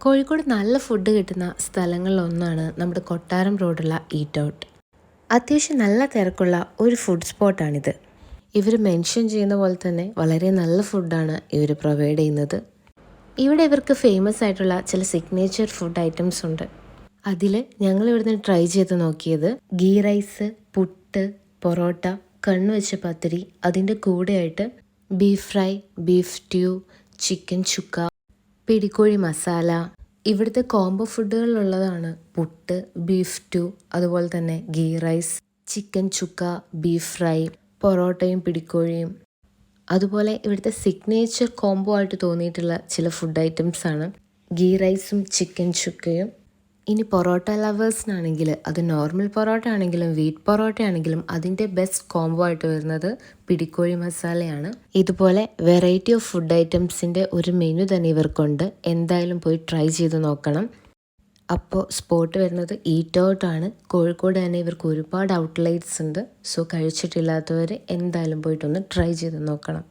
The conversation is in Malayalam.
കോഴിക്കോട് നല്ല ഫുഡ് കിട്ടുന്ന സ്ഥലങ്ങളിലൊന്നാണ് നമ്മുടെ കൊട്ടാരം റോഡുള്ള ഈറ്റ് ഔട്ട്. അത്യാവശ്യം നല്ല തിരക്കുള്ള ഒരു ഫുഡ് സ്പോട്ടാണിത്. ഇവർ മെൻഷൻ ചെയ്യുന്ന പോലെ തന്നെ വളരെ നല്ല ഫുഡാണ് ഇവർ പ്രൊവൈഡ് ചെയ്യുന്നത്. ഇവിടെ ഇവർക്ക് ഫേമസ് ആയിട്ടുള്ള ചില സിഗ്നേച്ചർ ഫുഡ് ഐറ്റംസ് ഉണ്ട്. അതിൽ ഞങ്ങൾ ഇവിടുന്ന് ട്രൈ ചെയ്ത് നോക്കിയത് ഗീ റൈസ്, പുട്ട്, പൊറോട്ട, കണ്ണുവെച്ച പത്തിരി, അതിൻ്റെ കൂടെയായിട്ട് beef fry, beef stew, chicken chukka, പിടിക്കോഴി മസാല. ഇവിടുത്തെ കോംബോ ഫുഡുകളിലുള്ളതാണ് പുട്ട്, ബീഫ് സ്റ്റ്യൂ, അതുപോലെ തന്നെ ghee rice, chicken chukka, beef fry, പൊറോട്ടയും പിടിക്കോഴിയും. അതുപോലെ ഇവിടുത്തെ സിഗ്നേച്ചർ കോംബോ ആയിട്ട് തോന്നിയിട്ടുള്ള ചില ഫുഡ് ഐറ്റംസാണ് ഗീ റൈസും ചിക്കൻ ചുക്കയും. ഇനി പൊറോട്ട ലവേഴ്സിനാണെങ്കിൽ അത് നോർമൽ പൊറോട്ട ആണെങ്കിലും വീറ്റ് പൊറോട്ട ആണെങ്കിലും അതിൻ്റെ ബെസ്റ്റ് കോംബോ ആയിട്ട് വരുന്നത് പിടിക്കോഴി മസാലയാണ്. ഇതുപോലെ വെറൈറ്റി ഓഫ് ഫുഡ് ഐറ്റംസിൻ്റെ ഒരു മെനു തന്നെ ഇവർക്കുണ്ട്. എന്തായാലും പോയി ട്രൈ ചെയ്ത് നോക്കണം. അപ്പോൾ സ്പോട്ട് വരുന്നത് ഈറ്റ് ഔട്ടാണ്. കോഴിക്കോട് തന്നെ ഇവർക്ക് ഒരുപാട് ഔട്ട്ലെറ്റ്സ് ഉണ്ട്. സോ കഴിച്ചിട്ടില്ലാത്തവർ എന്തായാലും പോയിട്ടൊന്ന് ട്രൈ ചെയ്ത് നോക്കണം.